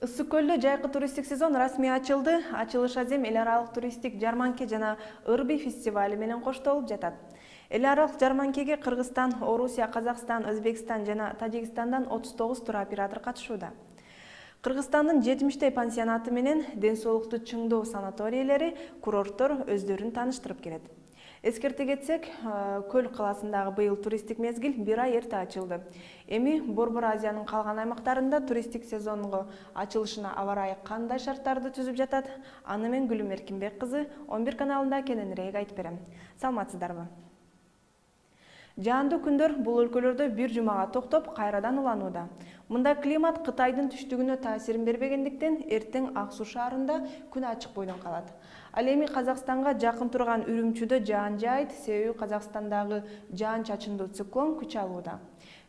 Ысык көлдө жайкы туристтик сезон расмий ачылды. Ачылыш азем эл аралык туристтик жарманке жана Ырбий фестивали менен коштолуп жатат. Эл аралык жарманкеге Кыргызстан, Орусия, Казакстан, Өзбекстан жана Тажикстандан 39 туроператор катышууда. Кыргызстандын 70 пансионаты менен ден соолукту чыңдоо санаторийлери, курорттор өздөрүн тааныштырып келет. Эскерте кетсек, Көл каласындагы быйыл туристтик мезгил 1 ай эрте ачылды. Эми Борбор Азиянын калган аймактарында туристтик сезонго ачылышына аба ырайы кандай шарттарды түзүп жатат? Аны мен Гүлүм Эркинбек кызы 11 каналында кененирээк айтып берем. Саламатсыздарбы? Жаандуу күндөр бул өлкөлөрдө бир жумага токтоп, кайрадан уланууда. Мында климат Кытайдын түштүгүнө таасирин бербегендиктен, эртең Ак Суу шаарында күн ачык бойдон калат. Ал эми Казакстанга жакын турган Үрүмчүдө жаан жаайт, себеби Казакстандагы жаан-чачындуу циклон күч алууда.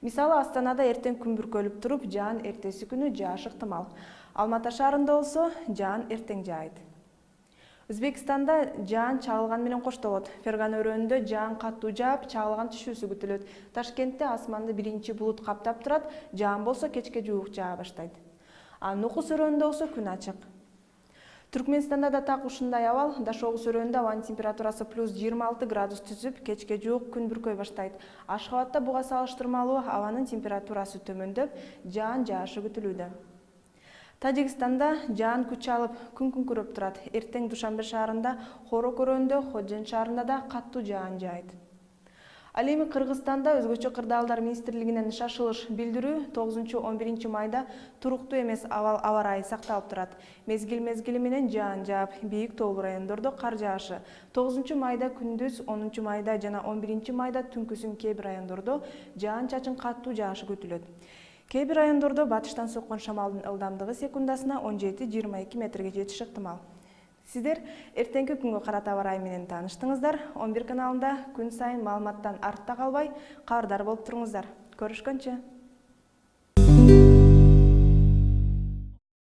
Мисалы, Астанада эртең күн бүркөлүп туруп, жаан эртеси күнү жаашы ыктымал. Алматы шаарында болсо жаан эртең жаайт. Өзбекстанда жаан чагылган менен коштолот. Фергана өрөөнүндө жаан катуу жаап, чагылган түшүүсү күтүлөт. Ташкентте асманды биринчи булут каптап турат, жаан болсо кечке жуук жаа баштайт. Нукус өрөөнүндө болсо күн ачык. Түркменстанда да так ушундай абал. Дашогус өрөөнүндө абанын температурасы плюс 26 градус түзүп, кечке жуук күн бүркөй баштайт. Ашхабадда буга салыштырмалуу абанын температурасы төмөндөп, жаан жаашы күтүлүүдө. Тажикстанда жаан күч алып, күн күрөп турат. Эртең Душанбе шаарында, Хорок өрөөнүндө, Ходжент шаарында да каттуу жаан жаайт. Ал эми Кыргызстанда өзгөчө кырдаалдар министрлигинен шашылыш билдирүү 9-11 майда туруктуу эмес аба ырайы сакталып турат. Мезгил менен жаан жаап, бийик тоолуу райондордо кар жаашы. 9 майда күндүз, 10 майда жана 11 майда түнкүсүн кээ бир райондордо жаан-чачын каттуу жаашы күтүлөт. Кээ бир райондордо батыштан соккон шамалдын ылдамдыгы секундасына 17-22 метрге жетиши ыктымал. Сиздер эртеңки күнгө карата аба ырайы менен тааныштыңыздар. 11 каналында күн сайын маалыматтан артта калбай, кабардар болуп туруңуздар. Көрүшкөнчө.